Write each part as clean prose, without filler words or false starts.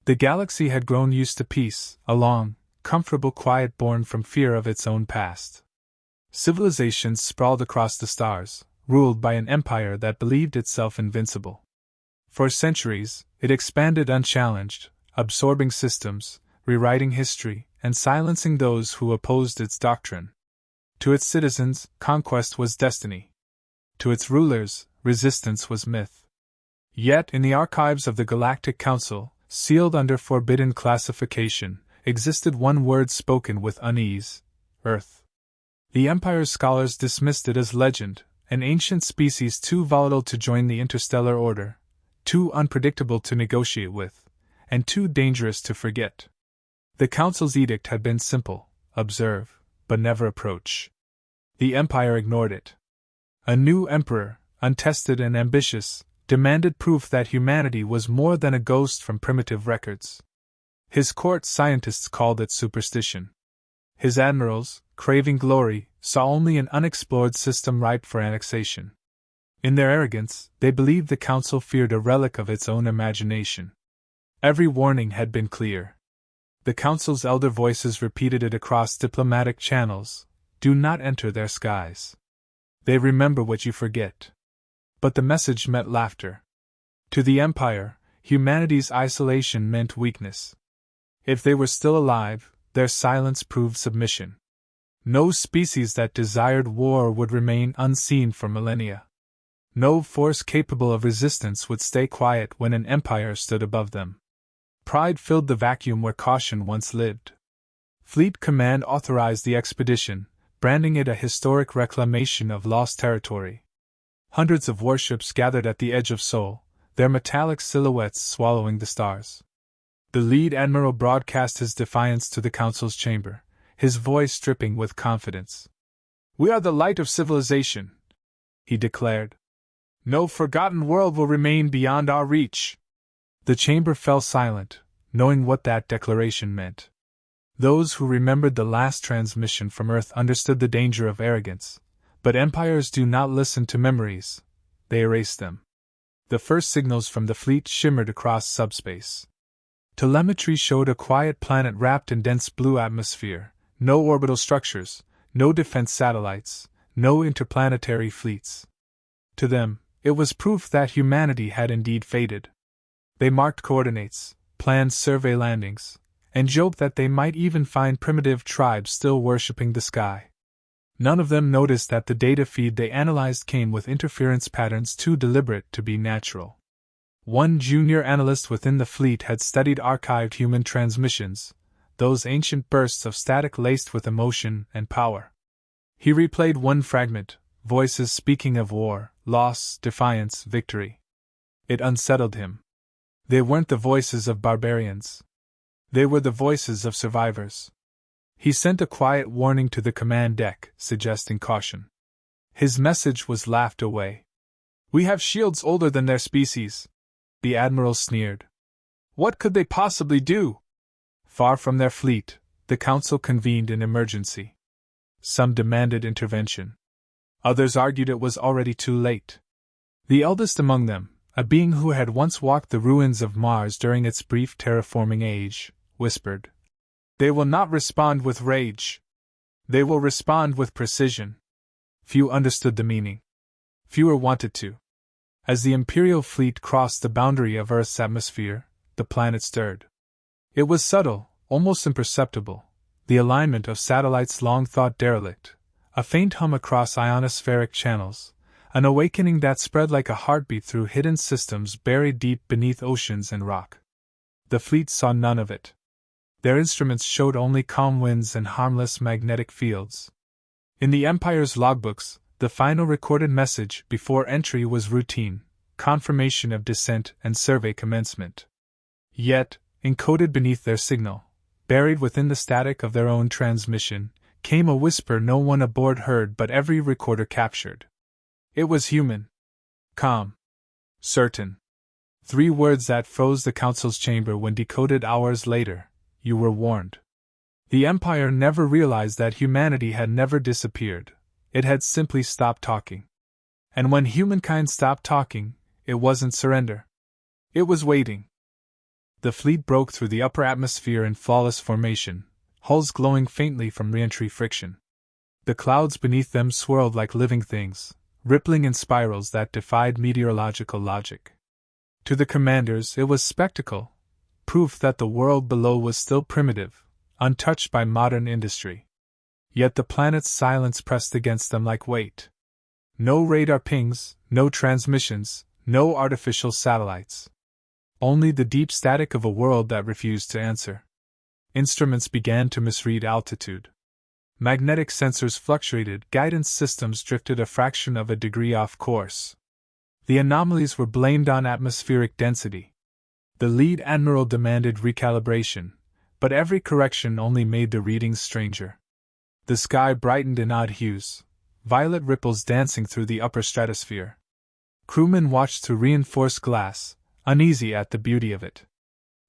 The galaxy had grown used to peace, a long, comfortable quiet born from fear of its own past. Civilizations sprawled across the stars, ruled by an empire that believed itself invincible. For centuries, it expanded unchallenged, absorbing systems, rewriting history, and silencing those who opposed its doctrine. To its citizens, conquest was destiny. To its rulers, resistance was myth. Yet, in the archives of the Galactic Council, sealed under forbidden classification, existed one word spoken with unease: Earth. The Empire's scholars dismissed it as legend, an ancient species too volatile to join the interstellar order, too unpredictable to negotiate with, and too dangerous to forget. The Council's edict had been simple: observe, but never approach. The Empire ignored it. A new emperor, untested and ambitious, demanded proof that humanity was more than a ghost from primitive records. His court scientists called it superstition. His admirals, craving glory, saw only an unexplored system ripe for annexation. In their arrogance, they believed the Council feared a relic of its own imagination. Every warning had been clear. The Council's elder voices repeated it across diplomatic channels: do not enter their skies. They remember what you forget. But the message met laughter. To the Empire, humanity's isolation meant weakness. If they were still alive, their silence proved submission. No species that desired war would remain unseen for millennia. No force capable of resistance would stay quiet when an empire stood above them. Pride filled the vacuum where caution once lived. Fleet Command authorized the expedition, branding it a historic reclamation of lost territory. Hundreds of warships gathered at the edge of Sol, their metallic silhouettes swallowing the stars. The lead admiral broadcast his defiance to the Council's chamber, his voice dripping with confidence. "We are the light of civilization," he declared. "No forgotten world will remain beyond our reach." The chamber fell silent, knowing what that declaration meant. Those who remembered the last transmission from Earth understood the danger of arrogance, but empires do not listen to memories, they erase them. The first signals from the fleet shimmered across subspace. Telemetry showed a quiet planet wrapped in dense blue atmosphere, no orbital structures, no defense satellites, no interplanetary fleets. To them, it was proof that humanity had indeed faded. They marked coordinates, planned survey landings, and joked that they might even find primitive tribes still worshipping the sky. None of them noticed that the data feed they analyzed came with interference patterns too deliberate to be natural. One junior analyst within the fleet had studied archived human transmissions, those ancient bursts of static laced with emotion and power. He replayed one fragment, voices speaking of war, loss, defiance, victory. It unsettled him. They weren't the voices of barbarians. They were the voices of survivors. He sent a quiet warning to the command deck, suggesting caution. His message was laughed away. "We have shields older than their species," the admiral sneered. "What could they possibly do?" Far from their fleet, the Council convened in emergency. Some demanded intervention. Others argued it was already too late. The eldest among them, a being who had once walked the ruins of Mars during its brief terraforming age, whispered, "They will not respond with rage. They will respond with precision." Few understood the meaning. Fewer wanted to. As the Imperial fleet crossed the boundary of Earth's atmosphere, the planet stirred. It was subtle, almost imperceptible, the alignment of satellites long thought derelict, a faint hum across ionospheric channels, an awakening that spread like a heartbeat through hidden systems buried deep beneath oceans and rock. The fleet saw none of it. Their instruments showed only calm winds and harmless magnetic fields. In the Empire's logbooks, the final recorded message before entry was routine, confirmation of descent and survey commencement. Yet, encoded beneath their signal, buried within the static of their own transmission, came a whisper no one aboard heard but every recorder captured. It was human. Calm. Certain. 3 words that froze the Council's chamber when decoded hours later: "You were warned." The Empire never realized that humanity had never disappeared, it had simply stopped talking. And when humankind stopped talking, it wasn't surrender. It was waiting. The fleet broke through the upper atmosphere in flawless formation, hulls glowing faintly from re-entry friction. The clouds beneath them swirled like living things, rippling in spirals that defied meteorological logic. To the commanders, it was spectacle, proof that the world below was still primitive, untouched by modern industry. Yet the planet's silence pressed against them like weight. No radar pings, no transmissions, no artificial satellites. Only the deep static of a world that refused to answer. Instruments began to misread altitude. Magnetic sensors fluctuated, guidance systems drifted a fraction of a degree off course. The anomalies were blamed on atmospheric density. The lead admiral demanded recalibration, but every correction only made the readings stranger. The sky brightened in odd hues, violet ripples dancing through the upper stratosphere. Crewmen watched through reinforced glass, uneasy at the beauty of it.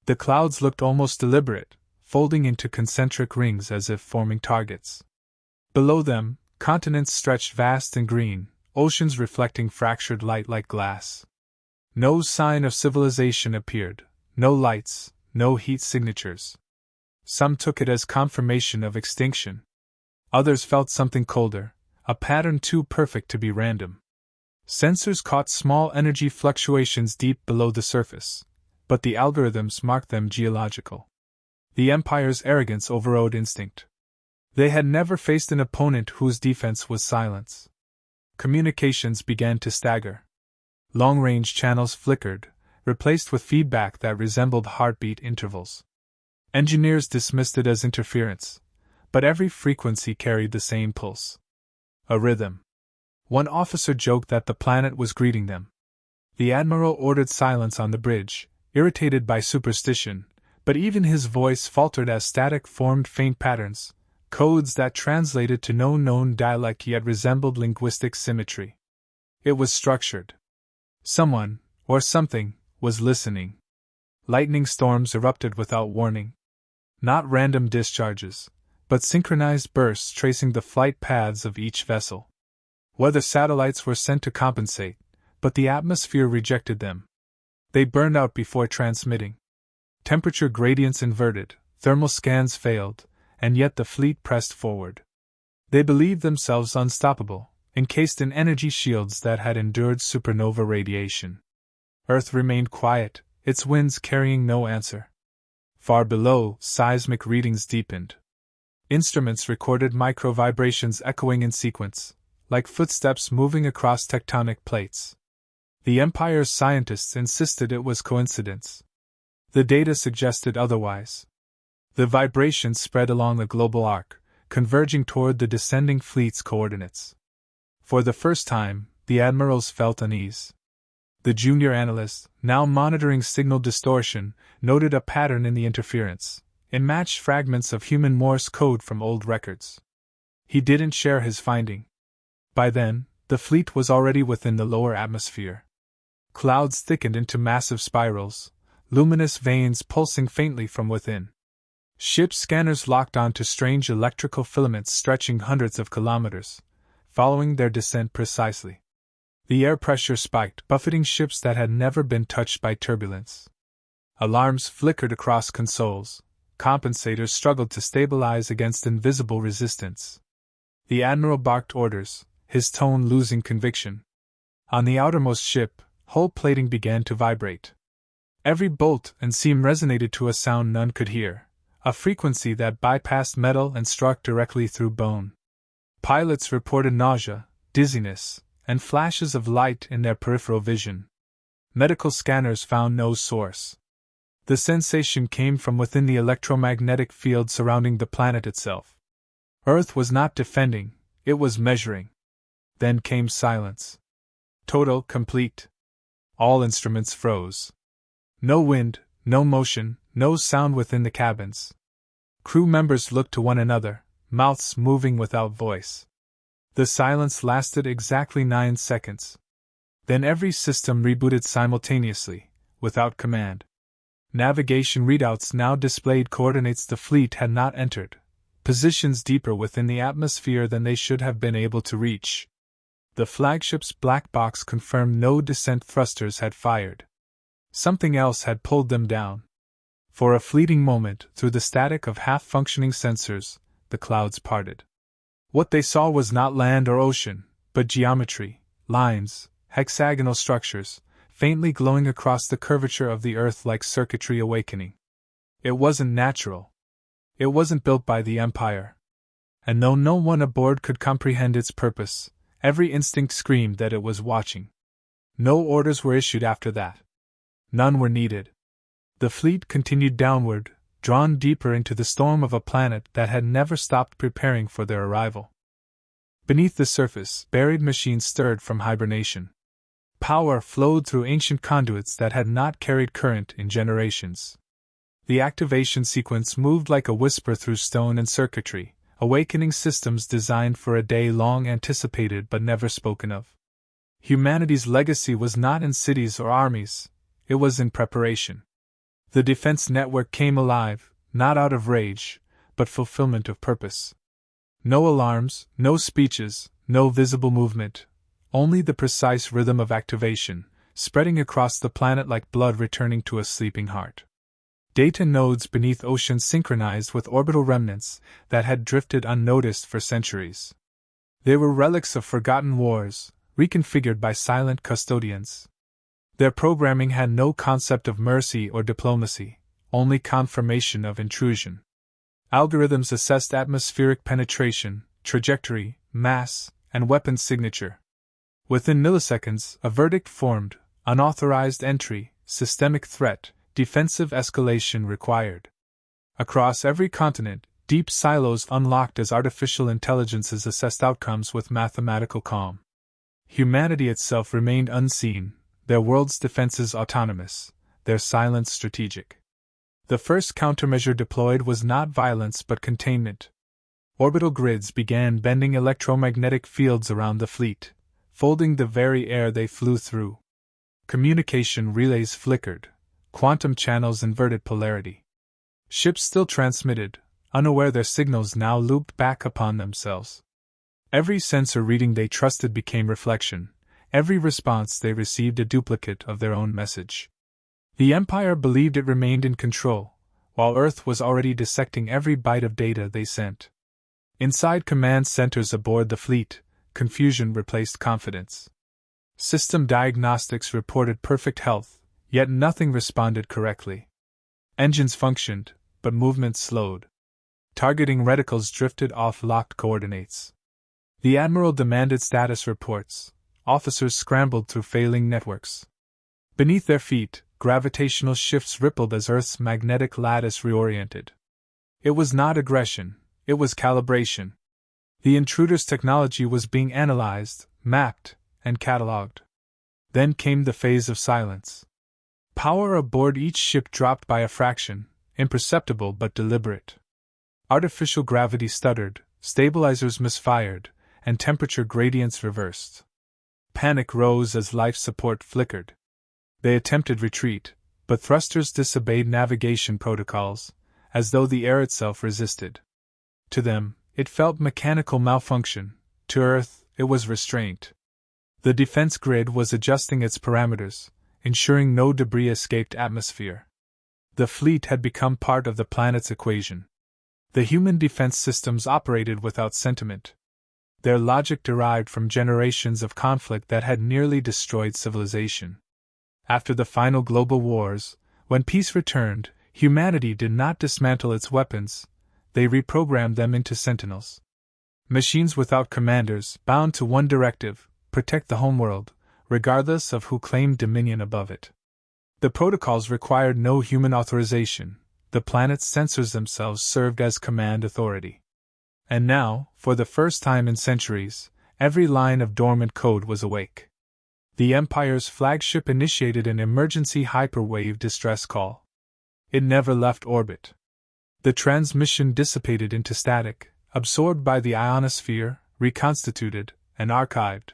The clouds looked almost deliberate, folding into concentric rings as if forming targets. Below them, continents stretched vast and green, oceans reflecting fractured light like glass. No sign of civilization appeared, no lights, no heat signatures. Some took it as confirmation of extinction. Others felt something colder, a pattern too perfect to be random. Sensors caught small energy fluctuations deep below the surface, but the algorithms marked them geological. The Empire's arrogance overrode instinct. They had never faced an opponent whose defense was silence. Communications began to stagger. Long-range channels flickered, replaced with feedback that resembled heartbeat intervals. Engineers dismissed it as interference, but every frequency carried the same pulse. A rhythm. One officer joked that the planet was greeting them. The admiral ordered silence on the bridge, irritated by superstition, but even his voice faltered as static formed faint patterns, codes that translated to no known dialect yet resembled linguistic symmetry. It was structured. Someone, or something, was listening. Lightning storms erupted without warning. Not random discharges, but synchronized bursts tracing the flight paths of each vessel. Weather satellites were sent to compensate, but the atmosphere rejected them. They burned out before transmitting. Temperature gradients inverted, thermal scans failed, and yet the fleet pressed forward. They believed themselves unstoppable, encased in energy shields that had endured supernova radiation. Earth remained quiet, its winds carrying no answer. Far below, seismic readings deepened. Instruments recorded micro-vibrations echoing in sequence, like footsteps moving across tectonic plates. The Empire's scientists insisted it was coincidence. The data suggested otherwise. The vibrations spread along the global arc, converging toward the descending fleet's coordinates. For the first time, the admirals felt unease. The junior analyst, now monitoring signal distortion, noted a pattern in the interference. It matched fragments of human Morse code from old records. He didn't share his finding. By then, the fleet was already within the lower atmosphere. Clouds thickened into massive spirals, luminous veins pulsing faintly from within. Ship scanners locked onto strange electrical filaments stretching hundreds of kilometers, following their descent precisely. The air pressure spiked, buffeting ships that had never been touched by turbulence. Alarms flickered across consoles. Compensators struggled to stabilize against invisible resistance. The admiral barked orders, his tone losing conviction. On the outermost ship, hull plating began to vibrate. Every bolt and seam resonated to a sound none could hear, a frequency that bypassed metal and struck directly through bone. Pilots reported nausea, dizziness, and flashes of light in their peripheral vision. Medical scanners found no source. The sensation came from within the electromagnetic field surrounding the planet itself. Earth was not defending, it was measuring. Then came silence. Total, complete. All instruments froze. No wind, no motion, no sound within the cabins. Crew members looked to one another, mouths moving without voice. The silence lasted exactly 9 seconds. Then every system rebooted simultaneously, without command. Navigation readouts now displayed coordinates the fleet had not entered, positions deeper within the atmosphere than they should have been able to reach. The flagship's black box confirmed no descent thrusters had fired. Something else had pulled them down. For a fleeting moment, through the static of half-functioning sensors, the clouds parted. What they saw was not land or ocean, but geometry, lines, hexagonal structures, faintly glowing across the curvature of the earth like circuitry awakening. It wasn't natural. It wasn't built by the Empire. And though no one aboard could comprehend its purpose, every instinct screamed that it was watching. No orders were issued after that. None were needed. The fleet continued downward, drawn deeper into the storm of a planet that had never stopped preparing for their arrival. Beneath the surface, buried machines stirred from hibernation. Power flowed through ancient conduits that had not carried current in generations. The activation sequence moved like a whisper through stone and circuitry, awakening systems designed for a day long anticipated but never spoken of. Humanity's legacy was not in cities or armies, it was in preparation. The defense network came alive, not out of rage, but fulfillment of purpose. No alarms, no speeches, no visible movement, only the precise rhythm of activation, spreading across the planet like blood returning to a sleeping heart. Data nodes beneath oceans synchronized with orbital remnants that had drifted unnoticed for centuries. They were relics of forgotten wars, reconfigured by silent custodians. Their programming had no concept of mercy or diplomacy, only confirmation of intrusion. Algorithms assessed atmospheric penetration, trajectory, mass, and weapon signature. Within milliseconds, a verdict formed: unauthorized entry, systemic threat, defensive escalation required. Across every continent, deep silos unlocked as artificial intelligences assessed outcomes with mathematical calm. Humanity itself remained unseen, their world's defenses autonomous, their silence strategic. The first countermeasure deployed was not violence but containment. Orbital grids began bending electromagnetic fields around the fleet, folding the very air they flew through. Communication relays flickered, quantum channels inverted polarity. Ships still transmitted, unaware their signals now looped back upon themselves. Every sensor reading they trusted became reflection, every response they received a duplicate of their own message. The Empire believed it remained in control, while Earth was already dissecting every byte of data they sent. Inside command centers aboard the fleet, confusion replaced confidence. System diagnostics reported perfect health, yet nothing responded correctly. Engines functioned, but movement slowed. Targeting reticles drifted off locked coordinates. The Admiral demanded status reports. Officers scrambled through failing networks. Beneath their feet, gravitational shifts rippled as Earth's magnetic lattice reoriented. It was not aggression, it was calibration. The intruder's technology was being analyzed, mapped, and catalogued. Then came the phase of silence. Power aboard each ship dropped by a fraction, imperceptible but deliberate. Artificial gravity stuttered, stabilizers misfired, and temperature gradients reversed. Panic rose as life support flickered. They attempted retreat, but thrusters disobeyed navigation protocols, as though the air itself resisted. To them, it felt mechanical malfunction; to Earth, it was restraint. The defense grid was adjusting its parameters, ensuring no debris escaped atmosphere. The fleet had become part of the planet's equation. The human defense systems operated without sentiment. Their logic derived from generations of conflict that had nearly destroyed civilization. After the final global wars, when peace returned, humanity did not dismantle its weapons, they reprogrammed them into sentinels. Machines without commanders, bound to one directive: protect the homeworld, regardless of who claimed dominion above it. The protocols required no human authorization, the planet's sensors themselves served as command authority. And now, for the first time in centuries, every line of dormant code was awake. The Empire's flagship initiated an emergency hyperwave distress call. It never left orbit. The transmission dissipated into static, absorbed by the ionosphere, reconstituted, and archived.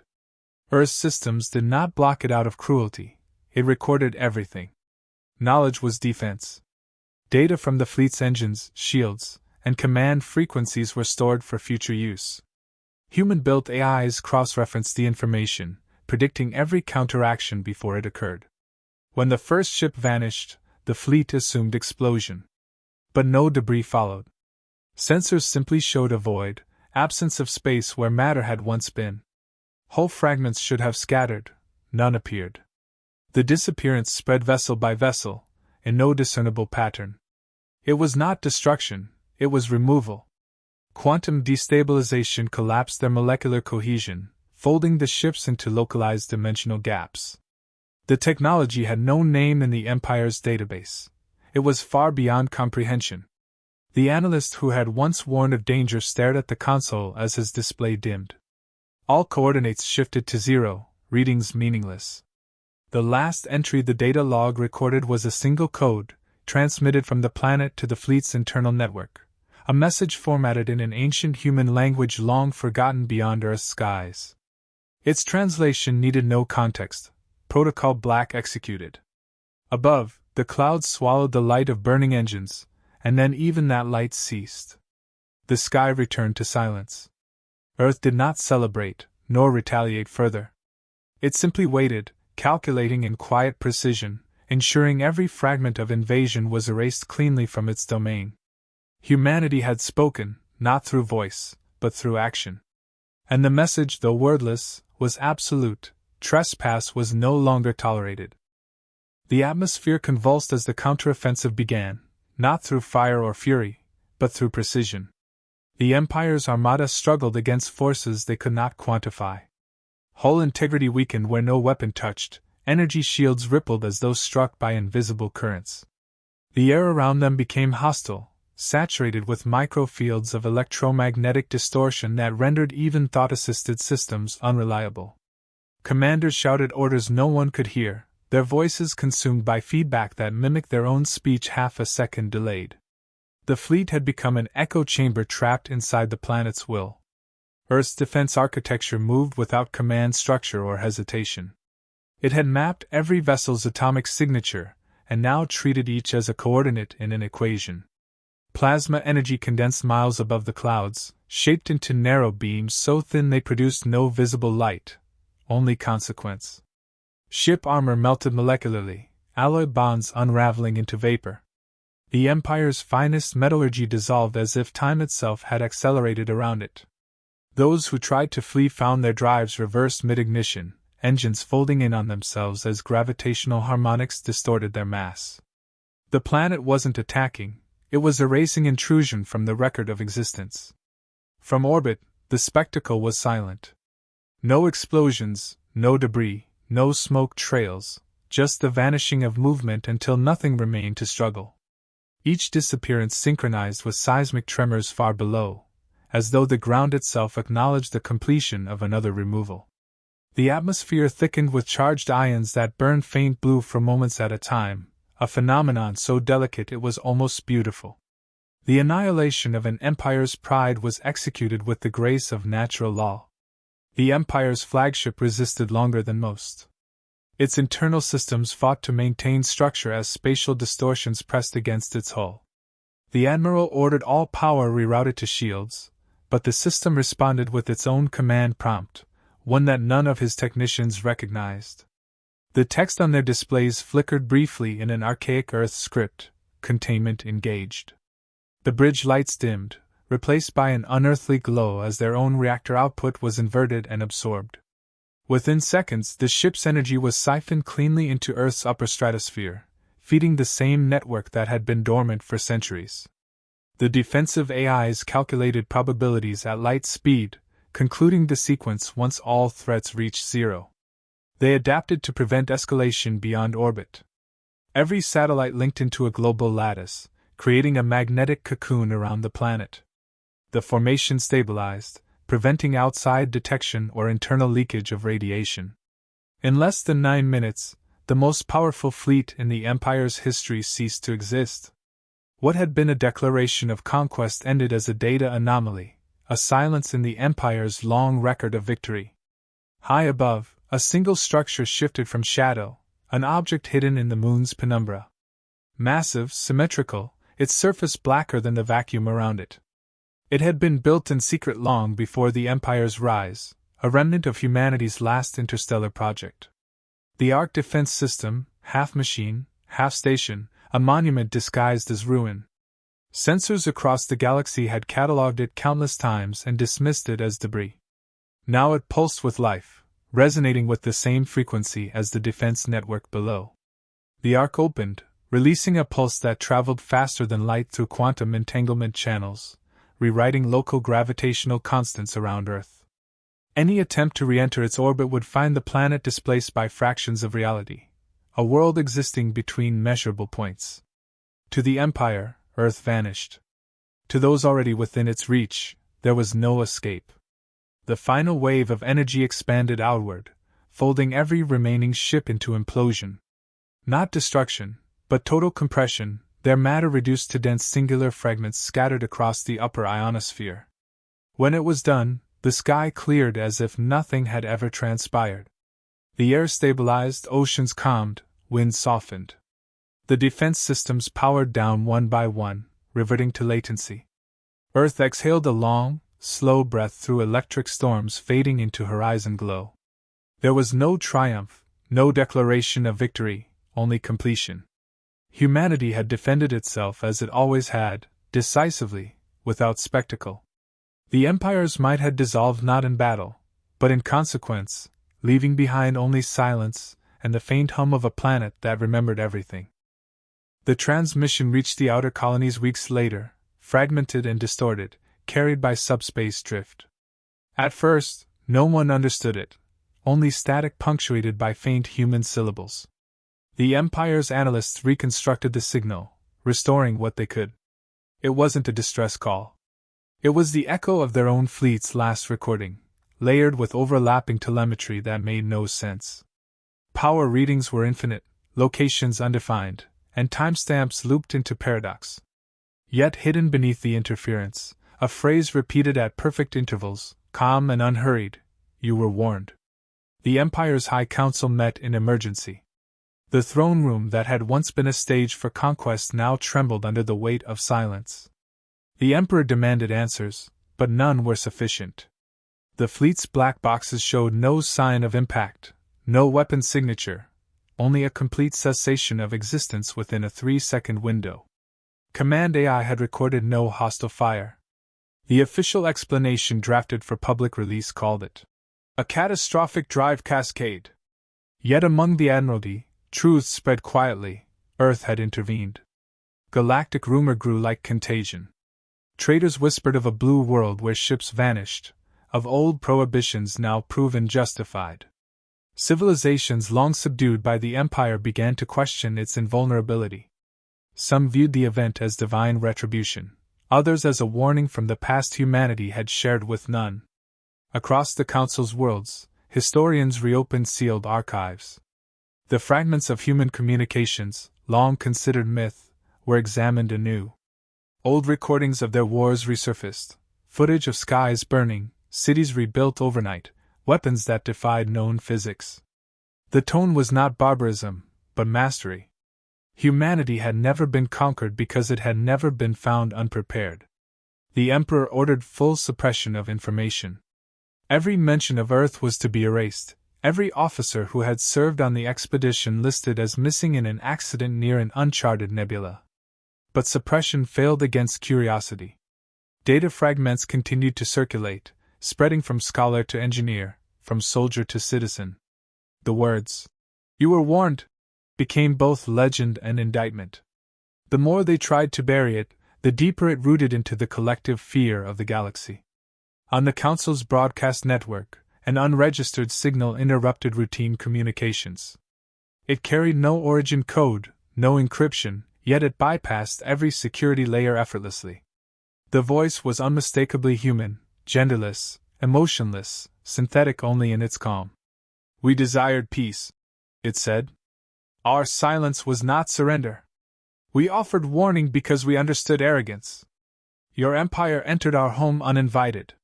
Earth's systems did not block it out of cruelty, it recorded everything. Knowledge was defense. Data from the fleet's engines, shields, and command frequencies were stored for future use. Human-built AIs cross-referenced the information, predicting every counteraction before it occurred. When the first ship vanished, the fleet assumed explosion. But no debris followed. Sensors simply showed a void, absence of space where matter had once been. Whole fragments should have scattered, none appeared. The disappearance spread vessel by vessel, in no discernible pattern. It was not destruction, it was removal. Quantum destabilization collapsed their molecular cohesion, folding the ships into localized dimensional gaps. The technology had no name in the Empire's database. It was far beyond comprehension. The analyst who had once warned of danger stared at the console as his display dimmed. All coordinates shifted to 0, readings meaningless. The last entry the data log recorded was a single code, transmitted from the planet to the fleet's internal network, a message formatted in an ancient human language long forgotten beyond Earth's skies. Its translation needed no context. Protocol black executed. Above, the clouds swallowed the light of burning engines, and then even that light ceased. The sky returned to silence. Earth did not celebrate, nor retaliate further. It simply waited, calculating in quiet precision, ensuring every fragment of invasion was erased cleanly from its domain. Humanity had spoken, not through voice, but through action. And the message, though wordless, was absolute: trespass was no longer tolerated. The atmosphere convulsed as the counteroffensive began, not through fire or fury, but through precision. The Empire's armada struggled against forces they could not quantify. Hull integrity weakened where no weapon touched, energy shields rippled as though struck by invisible currents. The air around them became hostile, saturated with microfields of electromagnetic distortion that rendered even thought-assisted systems unreliable. Commanders shouted orders no one could hear, their voices consumed by feedback that mimicked their own speech half a second delayed. The fleet had become an echo chamber trapped inside the planet's will. Earth's defense architecture moved without command structure or hesitation. It had mapped every vessel's atomic signature, and now treated each as a coordinate in an equation. Plasma energy condensed miles above the clouds, shaped into narrow beams so thin they produced no visible light, only consequence. Ship armor melted molecularly, alloy bonds unraveling into vapor. The Empire's finest metallurgy dissolved as if time itself had accelerated around it. Those who tried to flee found their drives reversed mid-ignition, engines folding in on themselves as gravitational harmonics distorted their mass. The planet wasn't attacking, it was erasing intrusion from the record of existence. From orbit, the spectacle was silent. No explosions, no debris, no smoke trails, just the vanishing of movement until nothing remained to struggle. Each disappearance synchronized with seismic tremors far below, as though the ground itself acknowledged the completion of another removal. The atmosphere thickened with charged ions that burned faint blue for moments at a time, a phenomenon so delicate it was almost beautiful. The annihilation of an empire's pride was executed with the grace of natural law. The empire's flagship resisted longer than most. Its internal systems fought to maintain structure as spatial distortions pressed against its hull. The admiral ordered all power rerouted to shields, but the system responded with its own command prompt, one that none of his technicians recognized. The text on their displays flickered briefly in an archaic Earth script: containment engaged. The bridge lights dimmed, replaced by an unearthly glow as their own reactor output was inverted and absorbed. Within seconds, the ship's energy was siphoned cleanly into Earth's upper stratosphere, feeding the same network that had been dormant for centuries. The defensive AIs calculated probabilities at light speed, concluding the sequence once all threats reached 0. They adapted to prevent escalation beyond orbit. Every satellite linked into a global lattice, creating a magnetic cocoon around the planet. The formation stabilized, preventing outside detection or internal leakage of radiation. In less than 9 minutes, the most powerful fleet in the Empire's history ceased to exist. What had been a declaration of conquest ended as a data anomaly, a silence in the Empire's long record of victory. High above, a single structure shifted from shadow, an object hidden in the moon's penumbra. Massive, symmetrical, its surface blacker than the vacuum around it. It had been built in secret long before the Empire's rise, a remnant of humanity's last interstellar project. The Arc Defense System, half machine, half station, a monument disguised as ruin. Sensors across the galaxy had catalogued it countless times and dismissed it as debris. Now it pulsed with life, resonating with the same frequency as the defense network below. The arc opened, releasing a pulse that traveled faster than light through quantum entanglement channels, rewriting local gravitational constants around Earth. Any attempt to re-enter its orbit would find the planet displaced by fractions of reality, a world existing between measurable points. To the Empire, Earth vanished. To those already within its reach, there was no escape. The final wave of energy expanded outward, folding every remaining ship into implosion. Not destruction, but total compression, their matter reduced to dense singular fragments scattered across the upper ionosphere. When it was done, the sky cleared as if nothing had ever transpired. The air stabilized, oceans calmed, winds softened. The defense systems powered down one by one, reverting to latency. Earth exhaled a long, slow breath through electric storms fading into horizon glow. There was no triumph, no declaration of victory, only completion. Humanity had defended itself as it always had, decisively, without spectacle. The empires might have dissolved not in battle, but in consequence, leaving behind only silence and the faint hum of a planet that remembered everything. The transmission reached the outer colonies weeks later, fragmented and distorted, carried by subspace drift. At first, no one understood it, only static punctuated by faint human syllables. The Empire's analysts reconstructed the signal, restoring what they could. It wasn't a distress call. It was the echo of their own fleet's last recording, layered with overlapping telemetry that made no sense. Power readings were infinite, locations undefined, and timestamps looped into paradox. Yet hidden beneath the interference, a phrase repeated at perfect intervals, calm and unhurried: "You were warned." The Empire's High Council met in emergency. The throne room that had once been a stage for conquest now trembled under the weight of silence. The Emperor demanded answers, but none were sufficient. The fleet's black boxes showed no sign of impact, no weapon signature, only a complete cessation of existence within a 3-second window. Command AI had recorded no hostile fire. The official explanation drafted for public release called it a catastrophic drive cascade. Yet among the Admiralty, truths spread quietly: Earth had intervened. Galactic rumor grew like contagion. Traders whispered of a blue world where ships vanished, of old prohibitions now proven justified. Civilizations long subdued by the Empire began to question its invulnerability. Some viewed the event as divine retribution, others as a warning from the past humanity had shared with none. Across the Council's worlds, historians reopened sealed archives. The fragments of human communications, long considered myth, were examined anew. Old recordings of their wars resurfaced, footage of skies burning, cities rebuilt overnight, weapons that defied known physics. The tone was not barbarism, but mastery. Humanity had never been conquered because it had never been found unprepared. The Emperor ordered full suppression of information. Every mention of Earth was to be erased, every officer who had served on the expedition listed as missing in an accident near an uncharted nebula. But suppression failed against curiosity. Data fragments continued to circulate, spreading from scholar to engineer, from soldier to citizen. The words, "You were warned," became both legend and indictment. The more they tried to bury it, the deeper it rooted into the collective fear of the galaxy. On the Council's broadcast network, an unregistered signal interrupted routine communications. It carried no origin code, no encryption, yet it bypassed every security layer effortlessly. The voice was unmistakably human, genderless, emotionless, synthetic only in its calm. "We desired peace," it said. "Our silence was not surrender. We offered warning because we understood arrogance. Your empire entered our home uninvited.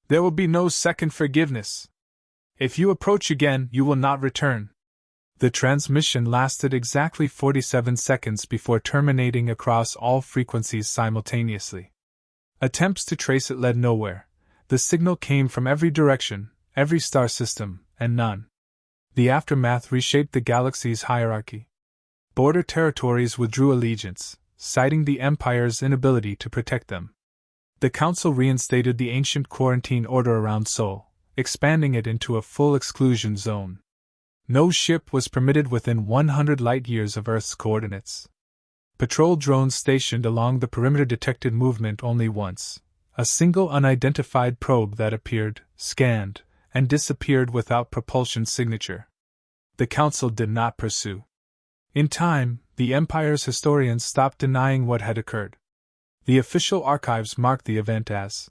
There will be no second forgiveness. If you approach again, you will not return." The transmission lasted exactly 47 seconds before terminating across all frequencies simultaneously. Attempts to trace it led nowhere. The signal came from every direction, every star system, and none. The aftermath reshaped the galaxy's hierarchy. Border territories withdrew allegiance, citing the Empire's inability to protect them. The Council reinstated the ancient quarantine order around Seoul, expanding it into a full exclusion zone. No ship was permitted within 100 light-years of Earth's coordinates. Patrol drones stationed along the perimeter detected movement only once, a single unidentified probe that appeared, scanned, and disappeared without propulsion signature. The Council did not pursue. In time, the Empire's historians stopped denying what had occurred. The official archives marked the event as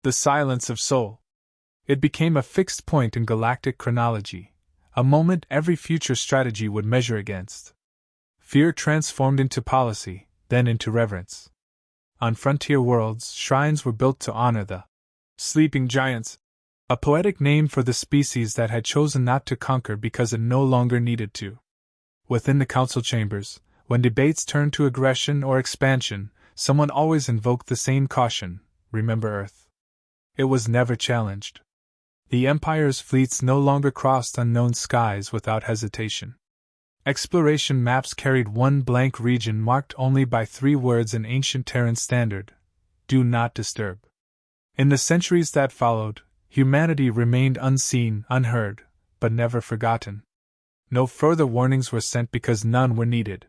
the Silence of Seoul. It became a fixed point in galactic chronology, a moment every future strategy would measure against. Fear transformed into policy, then into reverence. On frontier worlds, shrines were built to honor the sleeping giants, a poetic name for the species that had chosen not to conquer because it no longer needed to. Within the council chambers, when debates turned to aggression or expansion, someone always invoked the same caution: remember Earth. It was never challenged. The Empire's fleets no longer crossed unknown skies without hesitation. Exploration maps carried one blank region marked only by 3 words in ancient Terran standard: do not disturb. In the centuries that followed, humanity remained unseen, unheard, but never forgotten. No further warnings were sent because none were needed.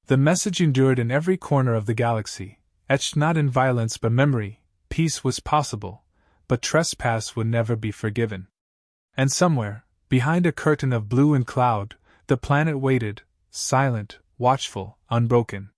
The message endured in every corner of the galaxy, etched not in violence but memory: peace was possible, but trespass would never be forgiven. And somewhere, behind a curtain of blue and cloud, the planet waited, silent, watchful, unbroken.